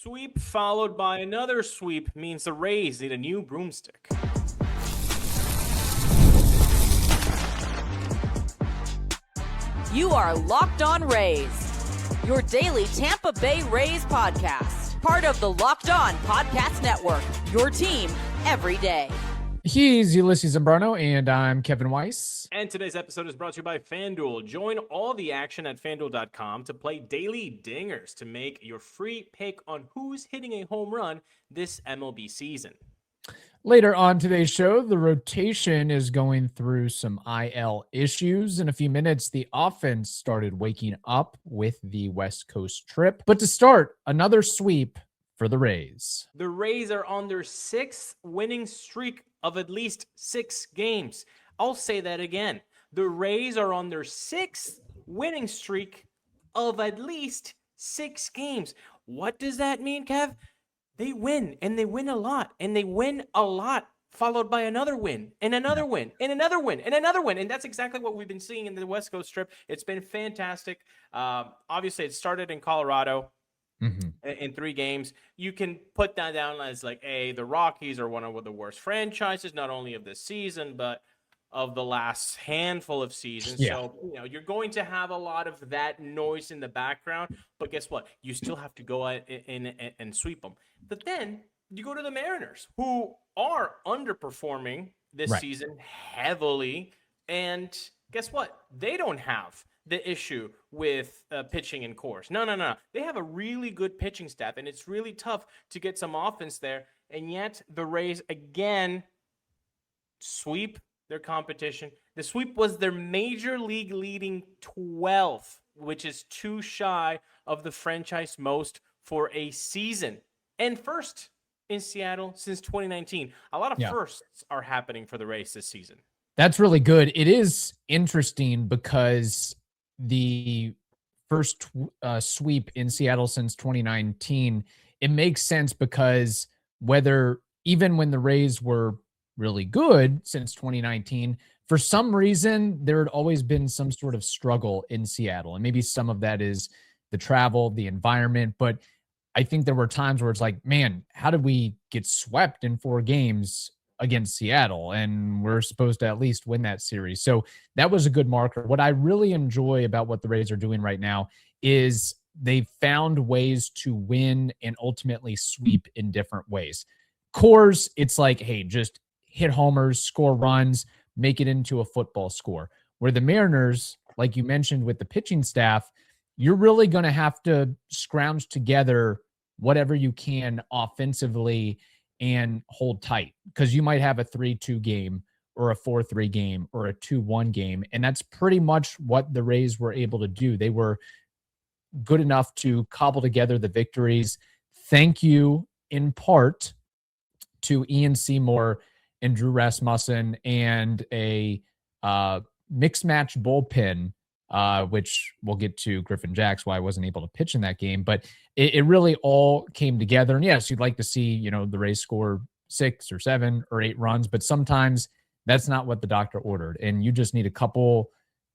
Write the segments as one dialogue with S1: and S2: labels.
S1: Sweep followed by another sweep means the Rays need a new broomstick.
S2: You are Locked On Rays, your daily Tampa Bay Rays podcast. Part of the Locked On Podcast Network, your team every day.
S3: He's Ulises and I'm Kevin Weiss.
S1: And today's episode is brought to you by FanDuel. Join all the action at FanDuel.com to play daily dingers to make your free pick on who's hitting a home run this MLB season.
S3: Later on today's show, the rotation is going through some IL issues. In a few minutes, the offense started waking up with the West Coast trip. But to start, another sweep for the Rays.
S1: The Rays are on their sixth winning streak of at least 6 games. I'll say that again. The Rays are on their 6th winning streak of at least 6 games. What does that mean, Kev? They win, and they win a lot, and they win a lot, followed by another win, and another win, and another win, and another win. And that's exactly what we've been seeing in the West Coast trip. It's been fantastic. Obviously, it started in Colorado. In 3 games. You can put that down as like, hey, the Rockies are one of the worst franchises, not only of this season, but of the last handful of seasons.
S3: Yeah.
S1: So, you're going to have a lot of that noise in the background, but guess what? You still have to go out and sweep them. But then you go to the Mariners, who are underperforming this season heavily. And guess what? They don't have the issue with pitching in course. No. They have a really good pitching staff, and it's really tough to get some offense there. And yet the Rays, again, sweep their competition. The sweep was their major league leading 12th, which is 2 shy of the franchise most for a season. And first in Seattle since 2019. A lot of firsts are happening for the Rays this season.
S3: That's really good. It is interesting because the first sweep in Seattle since 2019, it makes sense because even when the Rays were really good since 2019, for some reason, there had always been some sort of struggle in Seattle. And maybe some of that is the travel, the environment. But I think there were times where it's like, man, how did we get swept in 4 games against Seattle? And we're supposed to at least win that series. So that was a good marker. What I really enjoy about what the Rays are doing right now is they've found ways to win and ultimately sweep in different ways. Coors, it's like, hey, just hit homers, score runs, make it into a football score. Where the Mariners, like you mentioned with the pitching staff, you're really going to have to scrounge together whatever you can offensively and hold tight, because you might have a 3-2 game or a 4-3 game or a 2-1 game. And that's pretty much what the Rays were able to do. They were good enough to cobble together the victories. Thank you in part to Ian Seymour and Drew Rasmussen and a mixed match bullpen, which we'll get to Griffin Jax, why I wasn't able to pitch in that game. But it really all came together. And yes, you'd like to see, the Rays score 6 or 7 or 8 runs, but sometimes that's not what the doctor ordered. And you just need a couple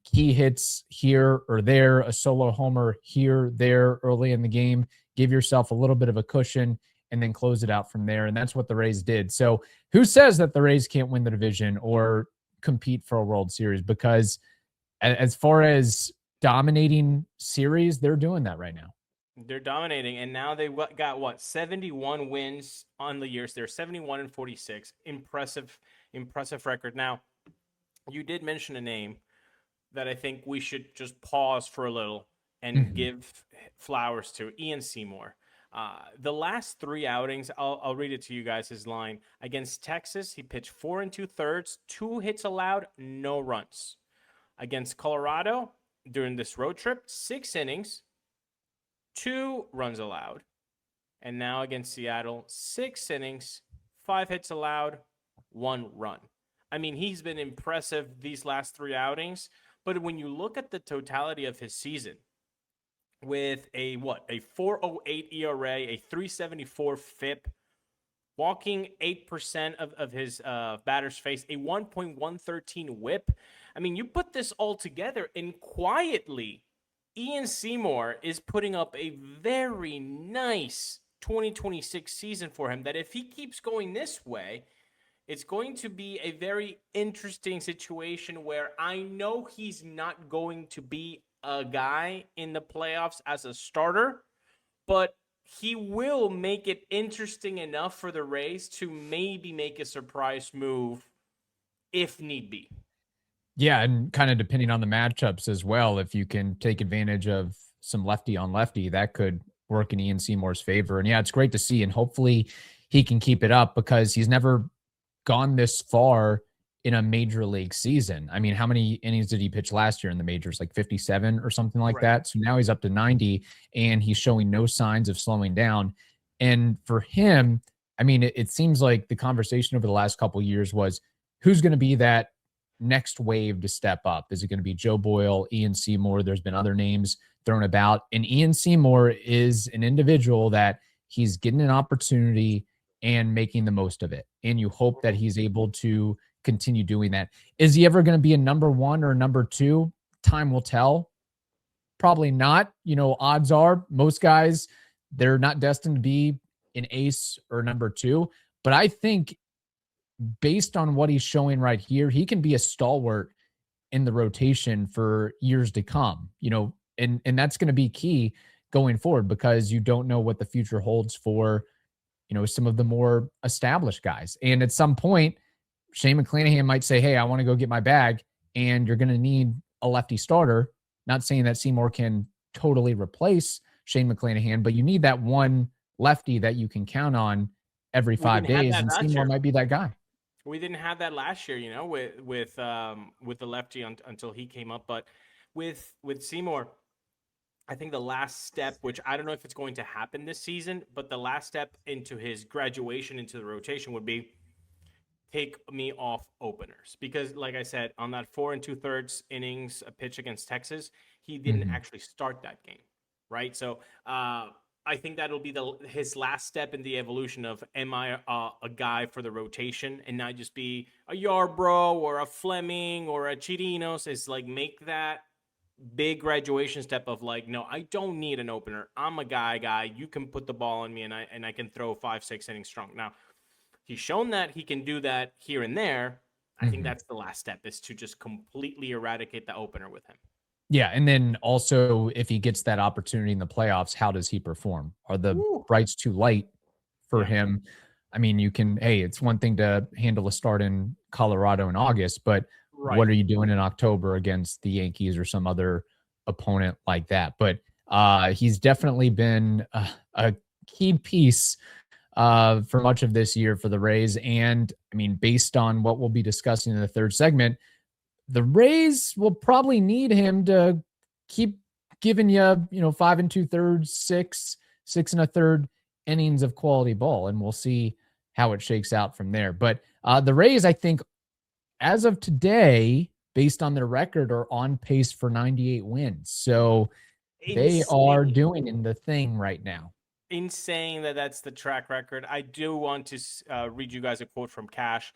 S3: key hits here or there, a solo homer here, there early in the game, give yourself a little bit of a cushion, and then close it out from there. And that's what the Rays did. So who says that the Rays can't win the division or compete for a World Series? Because as far as dominating series, they're doing that right now.
S1: They're dominating, and now they got 71 wins on the years. They're 71-46. Impressive record. Now, you did mention a name that I think we should just pause for a little and give flowers to, Ian Seymour. The last 3 outings, I'll read it to you guys, his line. Against Texas, he pitched 4 2/3, 2 hits allowed, no runs. Against Colorado, during this road trip, 6 innings, 2 runs allowed. And now against Seattle, 6 innings, 5 hits allowed, 1 run. I mean, he's been impressive these last 3 outings. But when you look at the totality of his season, with a 4.08 ERA, a 3.74 FIP, walking 8% of his batters face, a 1.113 WHIP. I mean, you put this all together, and quietly, Ian Seymour is putting up a very nice 2026 season for him, that if he keeps going this way, it's going to be a very interesting situation where I know he's not going to be a guy in the playoffs as a starter, but he will make it interesting enough for the Rays to maybe make a surprise move if need be.
S3: Yeah, and kind of depending on the matchups as well, if you can take advantage of some lefty on lefty, that could work in Ian Seymour's favor. And yeah, it's great to see, and hopefully he can keep it up because he's never gone this far in a major league season. I mean, how many innings did he pitch last year in the majors? Like 57 or something like that. So now he's up to 90 and he's showing no signs of slowing down. And for him, I mean, it seems like the conversation over the last couple of years was who's going to be that next wave to step up? Is it going to be Joe Boyle, Ian Seymour? There's been other names thrown about. And Ian Seymour is an individual that he's getting an opportunity and making the most of it. And you hope that he's able to continue doing that. Is he ever going to be a number one or a number two? Time will tell. Probably not. You know, odds are most guys, they're not destined to be an ace or number two. But I think based on what he's showing right here, he can be a stalwart in the rotation for years to come, you know, and that's going to be key going forward because you don't know what the future holds for, you know, some of the more established guys. And at some point, Shane McClanahan might say, hey, I want to go get my bag, and you're going to need a lefty starter. Not saying that Seymour can totally replace Shane McClanahan, but you need that one lefty that you can count on every 5 days, and Seymour might be that guy.
S1: We didn't have that last year, you know, with the lefty until he came up. But with Seymour, I think the last step, which I don't know if it's going to happen this season, but the last step into his graduation into the rotation would be take me off openers. Because like I said, on that 4 2/3 innings, a pitch against Texas, he didn't actually start that game, right? So I think that'll be his last step in the evolution of, am I a guy for the rotation and not just be a Yarbrough or a Fleming or a Chirinos, is like make that big graduation step of like, no, I don't need an opener. I'm a guy. You can put the ball on me and I can throw 5-6 innings strong. Now, he's shown that he can do that here and there. I think that's the last step, is to just completely eradicate the opener with him.
S3: Yeah, and then also if he gets that opportunity in the playoffs, how does he perform? Are the brights too light for him? I mean, it's one thing to handle a start in Colorado in August, but what are you doing in October against the Yankees or some other opponent like that? But he's definitely been a key piece for much of this year for the Rays. And I mean, based on what we'll be discussing in the third segment, the Rays will probably need him to keep giving you, 5 2/3, 6 1/3 innings of quality ball. And we'll see how it shakes out from there. But the Rays, I think, as of today, based on their record, are on pace for 98 wins. So they are doing the thing right now.
S1: Insane that's the track record. I do want to read you guys a quote from Cash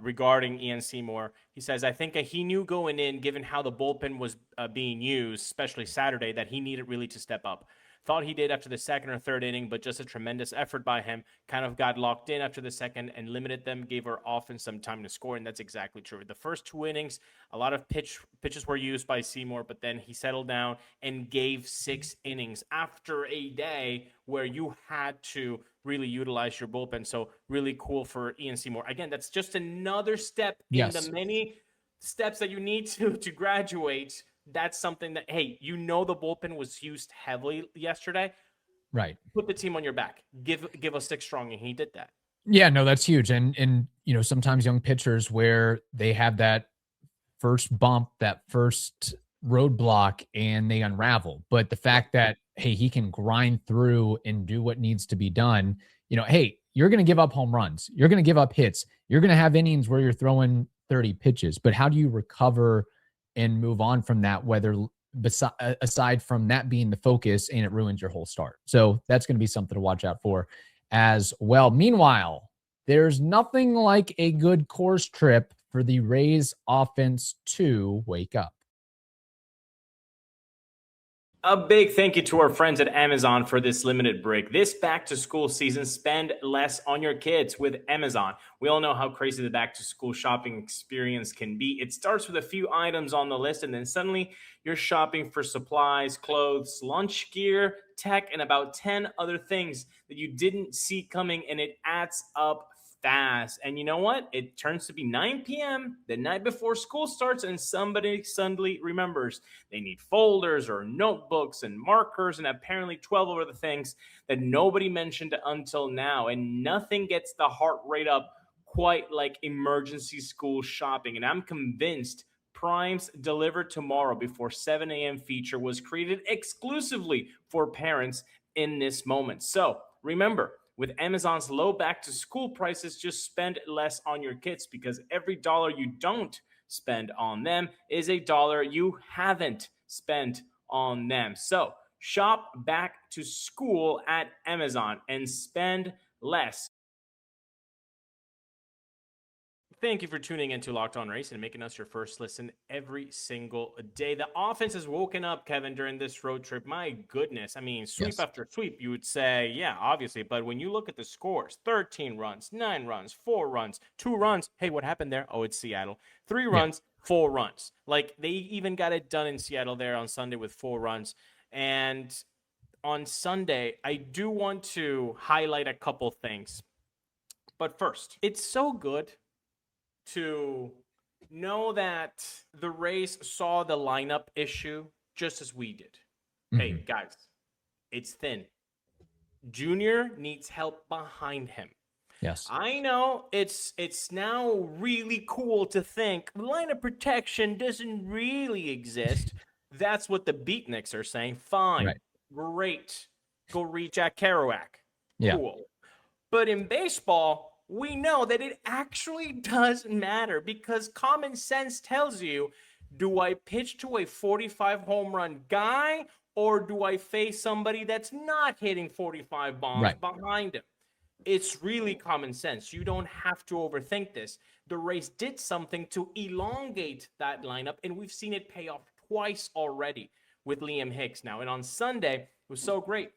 S1: regarding Ian Seymour. He says, I think he knew going in, given how the bullpen was being used, especially Saturday, that he needed really to step up. Thought he did after the second or third inning, but just a tremendous effort by him. Kind of got locked in after the second and limited them, gave our offense some time to score, and that's exactly true. The first 2 innings, a lot of pitches were used by Seymour, but then he settled down and gave 6 innings after a day where you had to really utilize your bullpen. So really cool for Ian Seymour. Again, that's just another step in the many steps that you need to graduate. That's something that, hey, the bullpen was used heavily yesterday.
S3: Right.
S1: Put the team on your back. Give us 6 strong, and he did that.
S3: Yeah, no, that's huge. And sometimes young pitchers where they have that first bump, that first roadblock, and they unravel. But the fact that, hey, he can grind through and do what needs to be done, hey, you're going to give up home runs. You're going to give up hits. You're going to have innings where you're throwing 30 pitches. But how do you recover and move on from that, whether aside from that being the focus and it ruins your whole start? So that's going to be something to watch out for as well. Meanwhile, there's nothing like a good course trip for the Rays offense to wake up.
S1: A big thank you to our friends at Amazon for this limited break. This back to school season, spend less on your kids with Amazon. We all know how crazy the back to school shopping experience can be. It starts with a few items on the list, and then suddenly you're shopping for supplies, clothes, lunch gear, tech, and about 10 other things that you didn't see coming, and it adds up fast. And you know what? It turns to be 9 p.m. the night before school starts, and somebody suddenly remembers they need folders or notebooks and markers and apparently 12 other things that nobody mentioned until now. And nothing gets the heart rate up quite like emergency school shopping. And I'm convinced Prime's Delivered Tomorrow Before 7 a.m. feature was created exclusively for parents in this moment. So remember, with Amazon's low back to school prices, just spend less on your kids, because every dollar you don't spend on them is a dollar you haven't spent on them. So shop back to school at Amazon and spend less. Thank you for tuning into Locked On Race and making us your first listen every single day. The offense has woken up, Kevin, during this road trip. My goodness. I mean, sweep after sweep, you would say, yeah, obviously. But when you look at the scores, 13 runs, 9 runs, 4 runs, 2 runs. Hey, what happened there? Oh, it's Seattle. 3 runs, 4 runs. Like, they even got it done in Seattle there on Sunday with 4 runs. And on Sunday, I do want to highlight a couple things. But first, it's so good to know that the Rays saw the lineup issue just as we did. Hey, guys, it's thin. Junior needs help behind him.
S3: Yes.
S1: I know it's now really cool to think line of protection doesn't really exist. That's what the beatniks are saying. Fine. Right. Great. Go read Jack Kerouac.
S3: Yeah.
S1: Cool. But in baseball, we know that it actually does matter, because common sense tells you, do I pitch to a 45 home run guy, or do I face somebody that's not hitting 45 bombs behind him? It's really common sense. You don't have to overthink this. The Rays did something to elongate that lineup, and we've seen it pay off twice already with Liam Hicks now. And on Sunday, it was so great.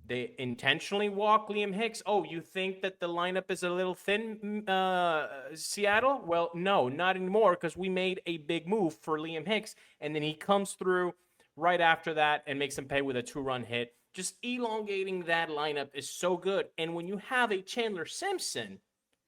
S1: They intentionally walk Liam Hicks. Oh, you think that the lineup is a little thin, Seattle? Well, no, not anymore, because we made a big move for Liam Hicks, and then he comes through right after that and makes him pay with a 2-run hit. Just elongating that lineup is so good. And when you have a Chandler Simpson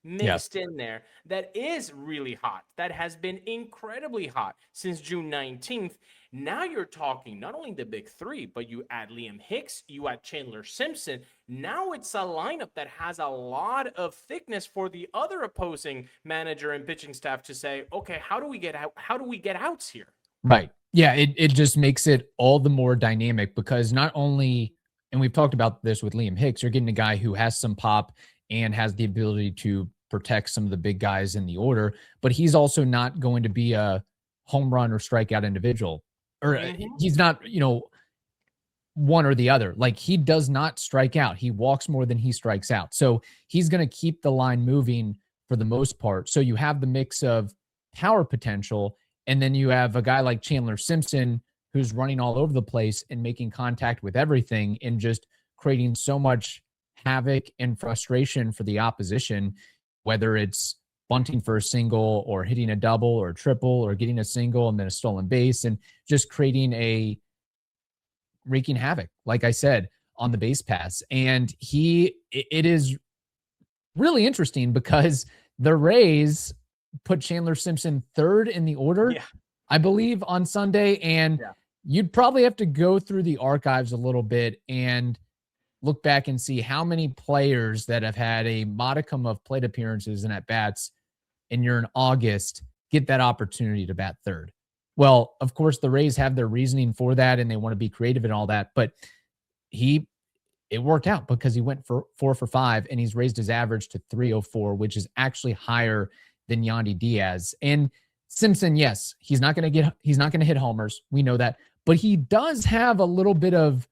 S1: mixed in there that is really hot, that has been incredibly hot since June 19th, now you're talking not only the big three, but you add Liam Hicks, you add Chandler Simpson. Now it's a lineup that has a lot of thickness for the other opposing manager and pitching staff to say, okay, how do we get out? How do we get outs here?
S3: Right. Yeah, it just makes it all the more dynamic, because not only, and we've talked about this with Liam Hicks, you're getting a guy who has some pop and has the ability to protect some of the big guys in the order, but he's also not going to be a home run or strikeout individual. Or he's not, one or the other. Like, he does not strike out. He walks more than he strikes out. So he's going to keep the line moving for the most part. So you have the mix of power potential, and then you have a guy like Chandler Simpson who's running all over the place and making contact with everything and just creating so much havoc and frustration for the opposition, whether it's bunting for a single or hitting a double or a triple or getting a single and then a stolen base, and just wreaking havoc, like I said, on the base paths. And it is really interesting because the Rays put Chandler Simpson third in the order, I believe, on Sunday. And you'd probably have to go through the archives a little bit and look back and see how many players that have had a modicum of plate appearances and at-bats, and you're in August, get that opportunity to bat third. Well, of course, the Rays have their reasoning for that, and they want to be creative and all that, but it worked out because he went for 4 for 5, and he's raised his average to 304, which is actually higher than Yandy Diaz. And Simpson, yes, he's not going to hit homers. We know that, but he does have a little bit of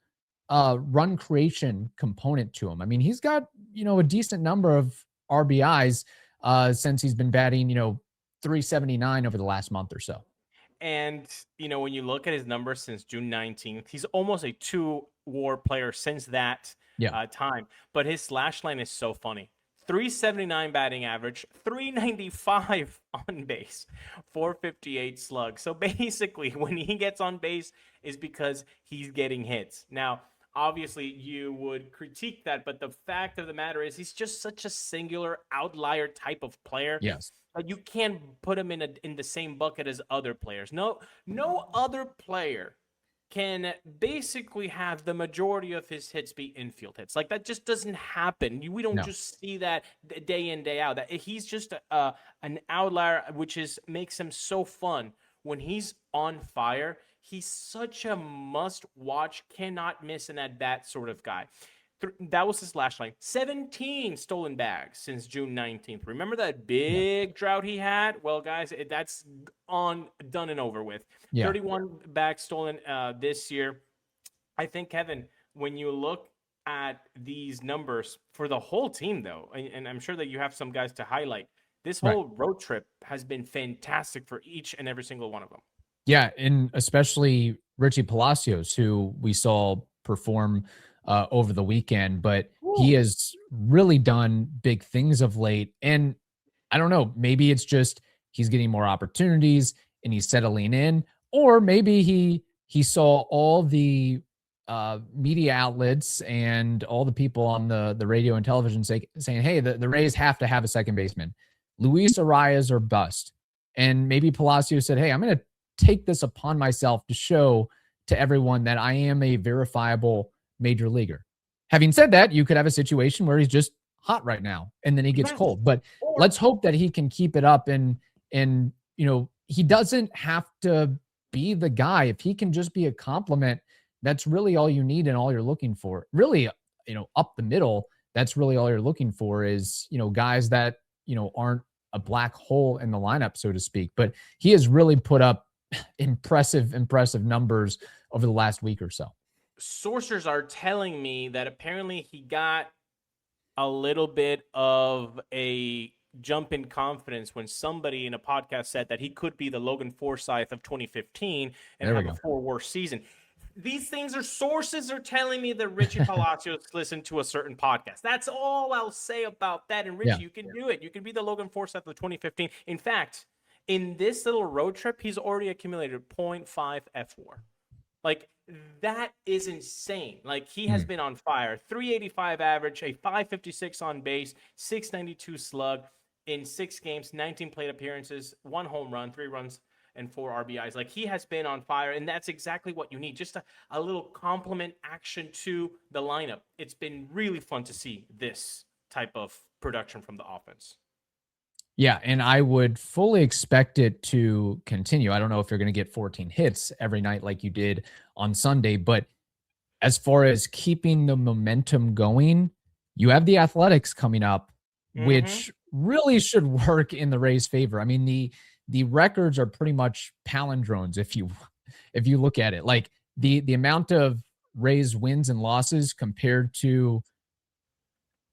S3: run creation component to him. I mean, he's got, a decent number of RBIs since he's been batting, 379 over the last month or so.
S1: And, when you look at his numbers since June 19th, he's almost a 2-WAR player since that time. But his slash line is so funny. 379 batting average, 395 on base, 458 slug. So basically, when he gets on base is because he's getting hits. Now, obviously, you would critique that, but the fact of the matter is he's just such a singular outlier type of player.
S3: Yes.
S1: You can't put him in the same bucket as other players. No other player can basically have the majority of his hits be infield hits. Like, that just doesn't happen. We don't just see that day in, day out. That he's just an outlier, which makes him so fun. When he's on fire, he's such a must-watch, cannot miss an at-bat sort of guy. That was his last line. 17 stolen bags since June 19th. Remember that big drought he had? Well, guys, that's done and over with. 31 bags stolen this year. I think, Kevin, when you look at these numbers for the whole team, though, and I'm sure that you have some guys to highlight, this whole road trip has been fantastic for each and every single one of them.
S3: Yeah, and especially Richie Palacios, who we saw perform over the weekend, but he has really done big things of late. And I don't know, maybe it's just he's getting more opportunities and he's settling in, or maybe he saw all the media outlets and all the people on the radio and television saying, hey, the Rays have to have a second baseman. Luis Arias or bust. And maybe Palacios said, hey, I'm going to take this upon myself to show to everyone that I am a verifiable major leaguer. Having said that, you could have a situation where he's just hot right now and then he gets cold. But let's hope that he can keep it up and he doesn't have to be the guy. If he can just be a compliment, that's really all you need and all you're looking for. Really, up the middle, that's really all you're looking for is, guys that, aren't a black hole in the lineup, so to speak. But he has really put up impressive numbers over the last week or so.
S1: Sources are telling me that apparently he got a little bit of a jump in confidence when somebody in a podcast said that he could be the Logan Forsythe of 2015 and have a 4-WAR season. These things sources are telling me that Richie Palacios listened to a certain podcast. That's all I'll say about that. And Richie, you can do it. You can be the Logan Forsythe of 2015. In fact, in this little road trip, he's already accumulated 0.5 F4. Like, that is insane. Like, he has been on fire. 385 average, a 556 on base, 692 slug in 6 games, 19 plate appearances, 1 home run, 3 runs, and 4 RBIs. Like, he has been on fire, and that's exactly what you need. Just a little compliment action to the lineup. It's been really fun to see this type of production from the offense.
S3: Yeah, and I would fully expect it to continue. I don't know if you're going to get 14 hits every night like you did on Sunday, but as far as keeping the momentum going, you have the Athletics coming up, which really should work in the Rays' favor. I mean, the records are pretty much palindromes if you look at it. Like the amount of Rays wins and losses compared to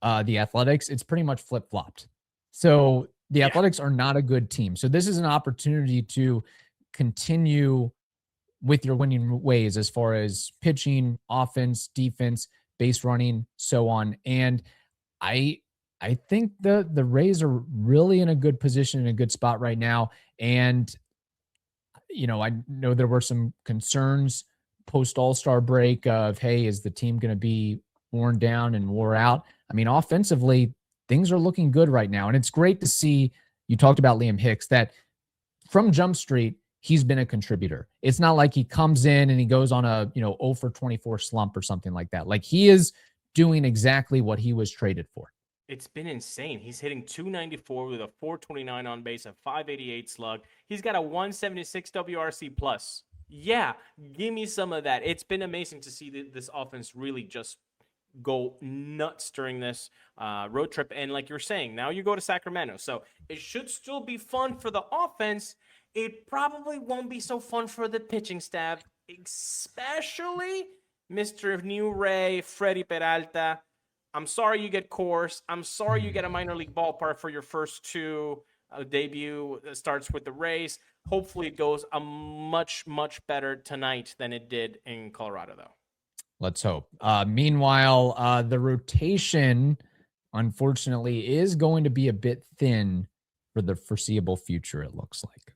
S3: the Athletics, it's pretty much flip-flopped. So the Athletics are not a good team. So this is an opportunity to continue with your winning ways as far as pitching, offense, defense, base running, so on. And I think the Rays are really in a good position, in a good spot right now. And, I know there were some concerns post All-Star break of, hey, is the team going to be worn down and wore out? I mean, offensively, things are looking good right now. And it's great to see, you talked about Liam Hicks, that from Jump Street, he's been a contributor. It's not like he comes in and he goes on a, 0 for 24 slump or something like that. Like, he is doing exactly what he was traded for.
S1: It's been insane. He's hitting 294 with a 429 on base, a 588 slug. He's got a 176 WRC plus. Yeah, give me some of that. It's been amazing to see this offense really just go nuts during this road trip. And like you're saying, now you go to Sacramento. So it should still be fun for the offense. It probably won't be so fun for the pitching staff, especially Mr. New Ray, Freddy Peralta. I'm sorry you get course. I'm sorry you get a minor league ballpark for your first 2 debut starts with the Rays. Hopefully it goes a much, much better tonight than it did in Colorado, though.
S3: Let's hope. Meanwhile, the rotation, unfortunately, is going to be a bit thin for the foreseeable future, it looks like.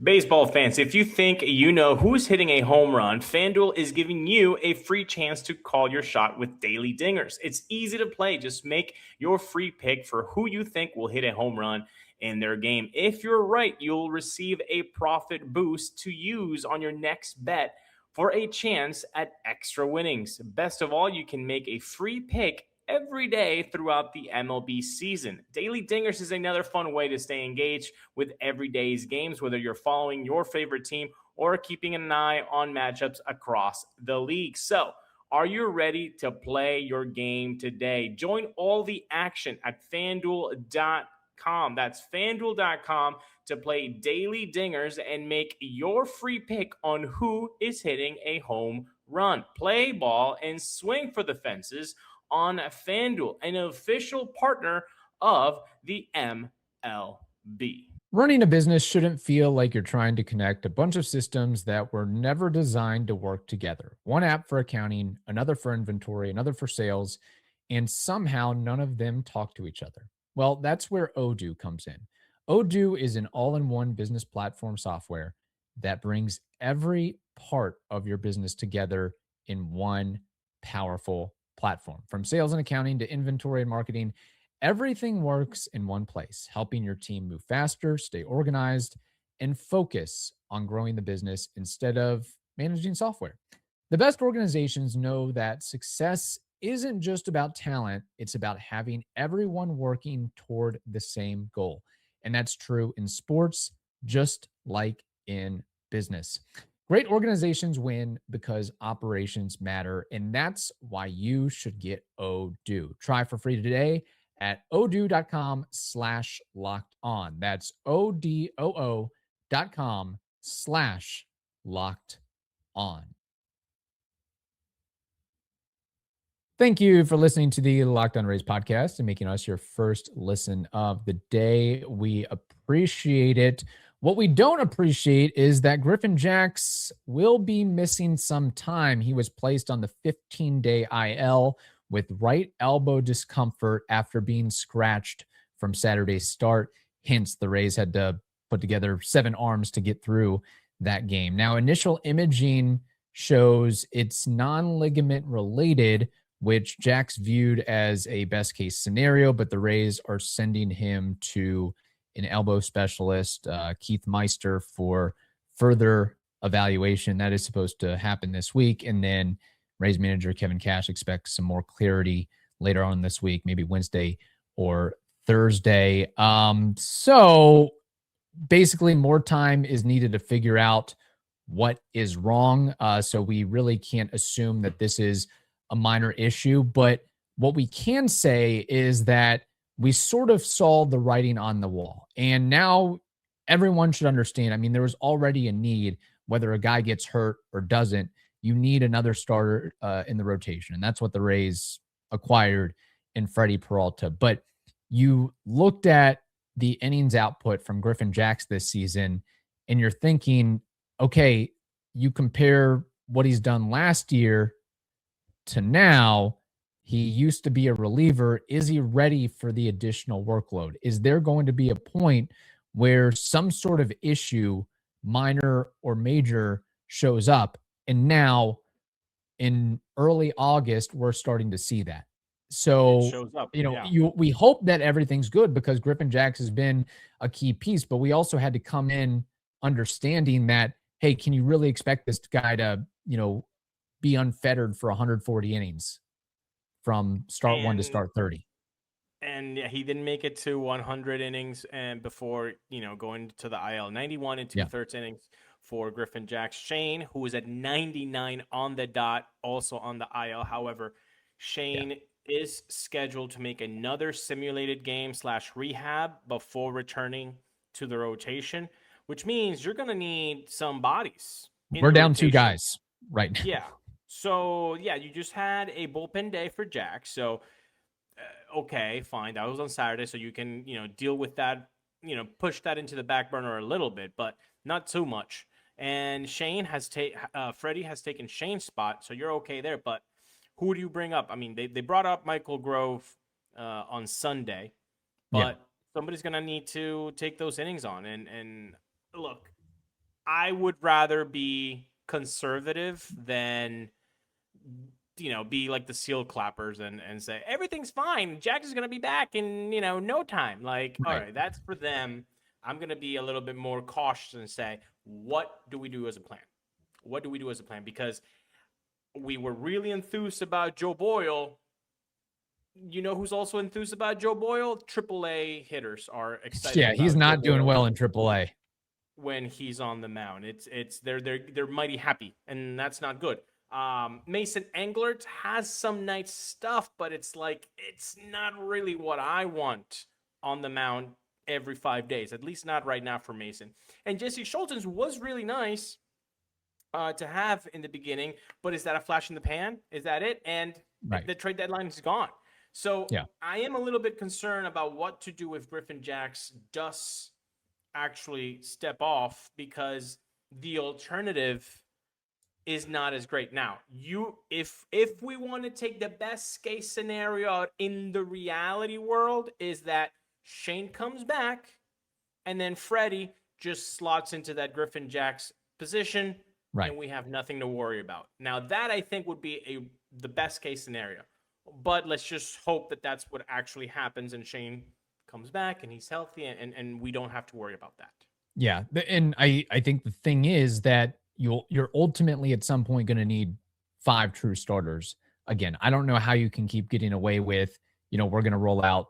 S1: Baseball fans, if you think you know who's hitting a home run, FanDuel is giving you a free chance to call your shot with daily dingers. It's easy to play. Just make your free pick for who you think will hit a home run in their game. If you're right, you'll receive a profit boost to use on your next bet for a chance at extra winnings. Best of all, you can make a free pick every day throughout the MLB season. Daily Dingers is another fun way to stay engaged with everyday's games, whether you're following your favorite team or keeping an eye on matchups across the league. So, are you ready to play your game today? Join all the action at FanDuel.com. That's FanDuel.com to play Daily Dingers and make your free pick on who is hitting a home run. Play ball and swing for the fences on FanDuel, an official partner of the MLB.
S3: Running a business shouldn't feel like you're trying to connect a bunch of systems that were never designed to work together. One app for accounting, another for inventory, another for sales, and somehow none of them talk to each other. Well, that's where Odoo comes in. Odoo is an all-in-one business platform software that brings every part of your business together in one powerful platform. From sales and accounting to inventory and marketing, everything works in one place, helping your team move faster, stay organized, and focus on growing the business instead of managing software. The best organizations know that success isn't just about talent, it's about having everyone working toward the same goal. And that's true in sports, just like in business. Great organizations win because operations matter, and that's why you should get Odoo. Try for free today at odoo.com/locked on. That's odoo.com/locked on. Thank you for listening to the Locked On Rays podcast and making us your first listen of the day. We appreciate it. What we don't appreciate is that Griffin Jax will be missing some time. He was placed on the 15-day IL with right elbow discomfort after being scratched from Saturday's start. Hence, the Rays had to put together 7 arms to get through that game. Now, initial imaging shows it's non-ligament related, which Jax viewed as a best case scenario, but the Rays are sending him to an elbow specialist, Keith Meister, for further evaluation. That is supposed to happen this week. And then Rays manager Kevin Cash expects some more clarity later on this week, maybe Wednesday or Thursday. So basically more time is needed to figure out what is wrong. So we really can't assume that this is a minor issue, but what we can say is that we sort of saw the writing on the wall, and now everyone should understand. I mean, there was already a need, whether a guy gets hurt or doesn't, you need another starter in the rotation, and that's what the Rays acquired in Freddy Peralta. But you looked at the innings output from Griffin Jax this season, and you're thinking, okay, you compare what he's done last year to now. He used to be a reliever. Is he ready for the additional workload? Is there going to be a point where some sort of issue, minor or major, shows up? And now in early August, we're starting to see that. So,
S1: It shows up, yeah.
S3: we hope that everything's good because Griffin Jax has been a key piece, but we also had to come in understanding that, hey, can you really expect this guy to, be unfettered for 140 innings from start 1 to start 30?
S1: And yeah, he didn't make it to 100 innings and before, going to the IL. 91 and 2/3 innings for Griffin Jax. Shane, who was at 99 on the dot, also on the IL. However, Shane is scheduled to make another simulated game / rehab before returning to the rotation, which means you're going to need some bodies.
S3: We're down 2 guys right now.
S1: Yeah. So, you just had a bullpen day for Jax. So, Okay, fine. That was on Saturday, so you can, deal with that, push that into the back burner a little bit, but not too much. And Freddie has taken Shane's spot, so you're okay there. But who do you bring up? I mean, they brought up Michael Grove on Sunday,
S3: Yeah.
S1: but somebody's gonna need to take those innings on. And look, I would rather be conservative than be like the seal clappers and say everything's fine. Jax is gonna be back in no time. Like, all right, that's for them. I'm gonna be a little bit more cautious and say, what do we do as a plan? What do we do as a plan? Because we were really enthused about Joe Boyle. You know who's also enthused about Joe Boyle? AAA hitters are excited.
S3: Yeah, he's not doing well in AAA
S1: when he's on the mound. They're mighty happy, and that's not good. Mason Englert has some nice stuff, but it's not really what I want on the mound every 5 days, at least not right now for Mason. And Jesse Scholtens was really nice to have in the beginning, but is that a flash in the pan? Is that it? And the trade deadline is gone. So I am a little bit concerned about what to do if Griffin Jax does actually step off, because the alternative is not as great. Now, if we want to take the best case scenario in the reality world, is that Shane comes back and then Freddie just slots into that Griffin Jax position, and we have nothing to worry about. Now, that I think would be the best case scenario. But let's just hope that that's what actually happens and Shane comes back and he's healthy and we don't have to worry about that.
S3: Yeah. And I think the thing is that you're ultimately at some point going to need 5 true starters. Again, I don't know how you can keep getting away with, we're going to roll out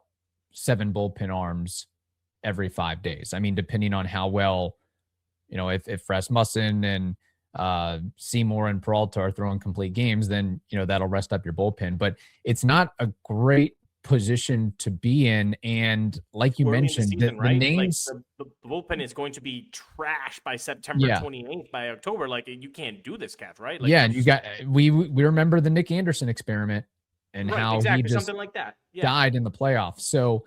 S3: 7 bullpen arms every 5 days. I mean, depending on how well, if Rasmussen and Seymour and Peralta are throwing complete games, then, that'll rest up your bullpen. But it's not a great position to be in. And like you mentioned, the names,
S1: the bullpen is going to be trash by September 28th, by October. Like, you can't do this, Kev, right? Like,
S3: and we remember the Nick Anderson experiment and how he just
S1: something like that
S3: died in the playoffs. So,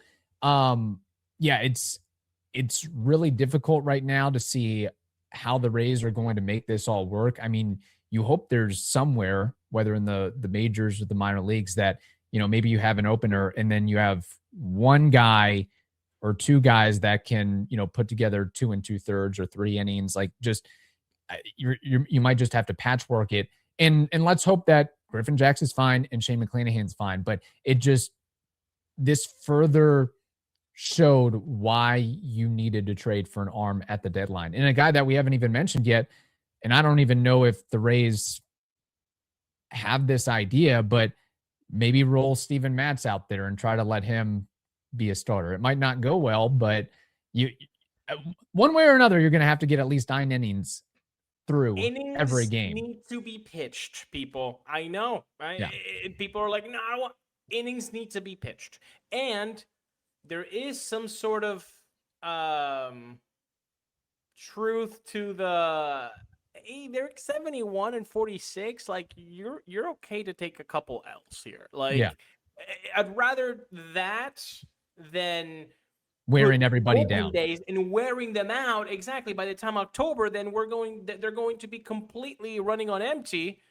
S3: it's really difficult right now to see how the Rays are going to make this all work. I mean, you hope there's somewhere, whether in the majors or the minor leagues, that, maybe you have an opener and then you have one guy or 2 guys that can, put together 2 2/3 or 3 innings. Like, just you might just have to patchwork it. And let's hope that Griffin Jax is fine and Shane McClanahan's fine. But this further showed why you needed to trade for an arm at the deadline. And a guy that we haven't even mentioned yet, and I don't even know if the Rays have this idea, but maybe roll Steven Matz out there and try to let him be a starter. It might not go well, but one way or another, you're going to have to get at least 9 innings through every game.
S1: Innings need to be pitched, people. I know, right? Yeah. People are like, no, innings need to be pitched. And there is some sort of truth to they're 71 and 46. Like, you're okay to take a couple L's here. Like, I'd rather that than
S3: wearing everybody down
S1: days and wearing them out. Exactly. By the time October, then they're going to be completely running on empty.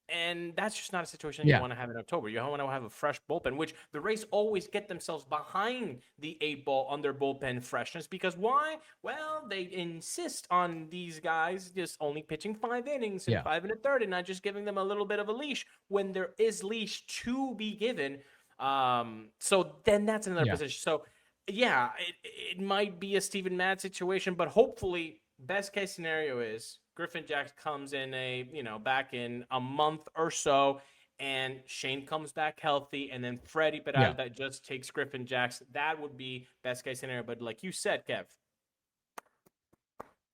S1: And that's just not a situation you want to have in October. You want to have a fresh bullpen, which the Rays always get themselves behind the 8 ball on their bullpen freshness. Because why? Well, they insist on these guys just only pitching 5 innings and 5 1/3 and not just giving them a little bit of a leash when there is leash to be given. So then that's another position. So, it might be a Steven Matz situation, but hopefully best case scenario is Griffin Jax comes in back in a month or so, and Shane comes back healthy, and then Freddy Peralta just takes Griffin Jax. That would be best case scenario. But like you said, Kev,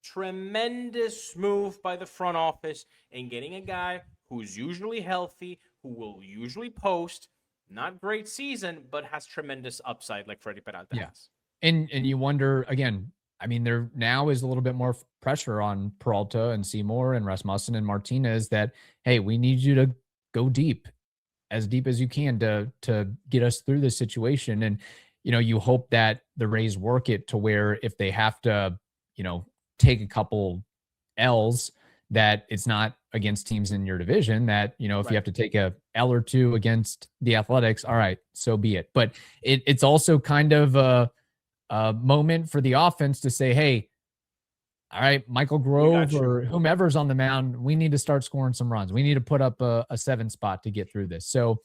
S1: tremendous move by the front office in getting a guy who's usually healthy, who will usually post. Not great season, but has tremendous upside like Freddy Peralta has.
S3: And you wonder, again, I mean, there now is a little bit more pressure on Peralta and Seymour and Rasmussen and Martinez that, hey, we need you to go deep as deep as you can to get us through this situation. And, you hope that the Rays work it to where if they have to, take a couple L's, that it's not against teams in your division, that, if you have to take a L or two against the Athletics, all right, so be it. But it's also kind of a moment for the offense to say, hey, all right, Michael Grove or whomever's on the mound, we need to start scoring some runs. We need to put up a 7 spot to get through this. So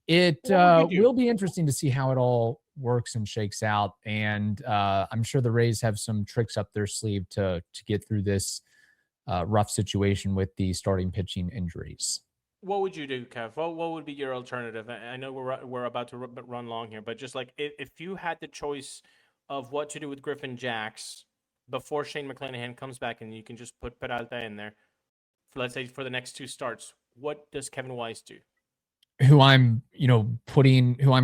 S3: it will be interesting to see how it all works and shakes out. And I'm sure the Rays have some tricks up their sleeve to get through this rough situation with the starting pitching injuries.
S1: What would you do, Kev? What would be your alternative? I know we're about to run long here, but just like if you had the choice of what to do with Griffin Jax before Shane McClanahan comes back, and you can just put Peralta in there, let's say for the next 2 starts, what does Kevin Weiss do?
S3: Who I'm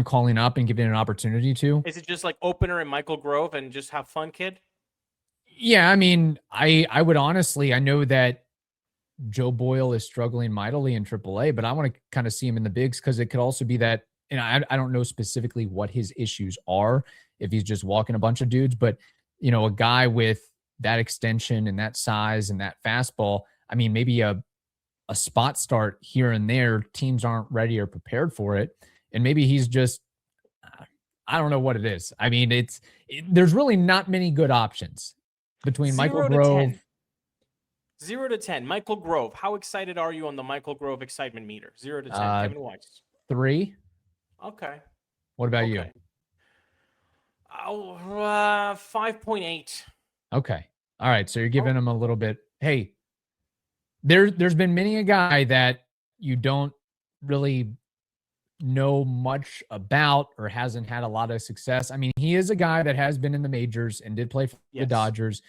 S3: calling up and giving an opportunity to?
S1: Is it just like opener and Michael Grove and just have fun, kid?
S3: Yeah, I mean, I would honestly, I know that Joe Boyle is struggling mightily in AAA, but I want to kind of see him in the bigs because it could also be that, I don't know specifically what his issues are, if he's just walking a bunch of dudes, but a guy with that extension and that size and that fastball, I mean, maybe a spot start here and there, teams aren't ready or prepared for it. And maybe he's just, I don't know what it is. I mean, there's really not many good options between Michael Grove.
S1: 0 to 10. Michael Grove. How excited are you on the Michael Grove excitement meter? 0 to 10. Kevin Weiss.
S3: 3.
S1: Okay.
S3: What about you?
S1: 5.8.
S3: Okay. All right. So you're giving him a little bit. Hey, there's been many a guy that you don't really know much about or hasn't had a lot of success. I mean, he is a guy that has been in the majors and did play for the Dodgers.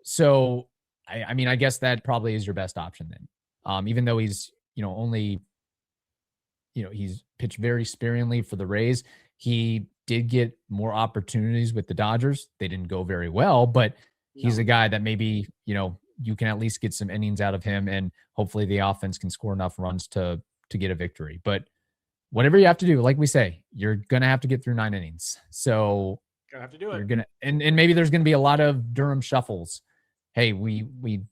S3: So, I mean, I guess that probably is your best option then. Even though he's, only, he's pitched very sparingly for the Rays. He did get more opportunities with the Dodgers. They didn't go very well, but he's a guy that maybe, you can at least get some innings out of him, and hopefully the offense can score enough runs to get a victory. But whatever you have to do, like we say, you're going to have to get through 9 innings. So
S1: you're going to have to do it.
S3: You're going to, and maybe there's going to be a lot of Durham shuffles. Hey, we're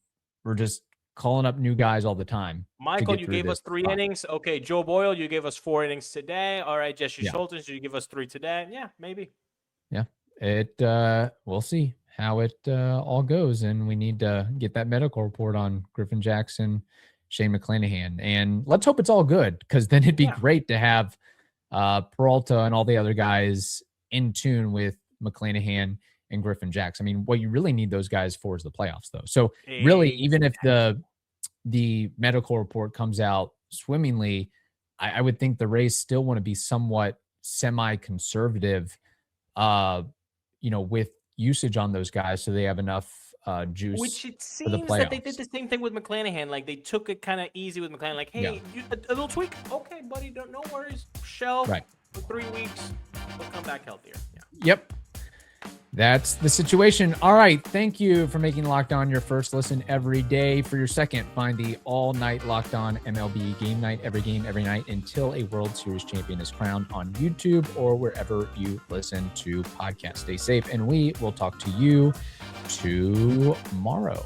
S3: just calling up new guys all the time.
S1: Michael, you gave us 3 innings. Okay. Joe Boyle, you gave us 4 innings today. All right. Jesse Scholtens, you give us 3 today. Yeah, maybe.
S3: Yeah. We'll see how it all goes. And we need to get that medical report on Griffin Jax, Shane McClanahan. And let's hope it's all good, because then it'd be great to have Peralta and all the other guys in tune with McClanahan and Griffin Jax. I mean, what you really need those guys for is the playoffs, though. So really, even if the medical report comes out swimmingly, I would think the Rays still want to be somewhat semi-conservative, with usage on those guys, so they have enough juice.
S1: Which it seems that they did the same thing with McClanahan. Like, they took it kind of easy with McClanahan. Like, hey, a little tweak. Okay, buddy, no worries. Shelf for 3 weeks. We'll come back healthier. Yeah.
S3: Yep. That's the situation. All right. Thank you for making Locked On your first listen every day. For your second, find the all-night Locked On MLB Game Night, every game, every night until a World Series champion is crowned, on YouTube or wherever you listen to podcasts. Stay safe, and we will talk to you tomorrow.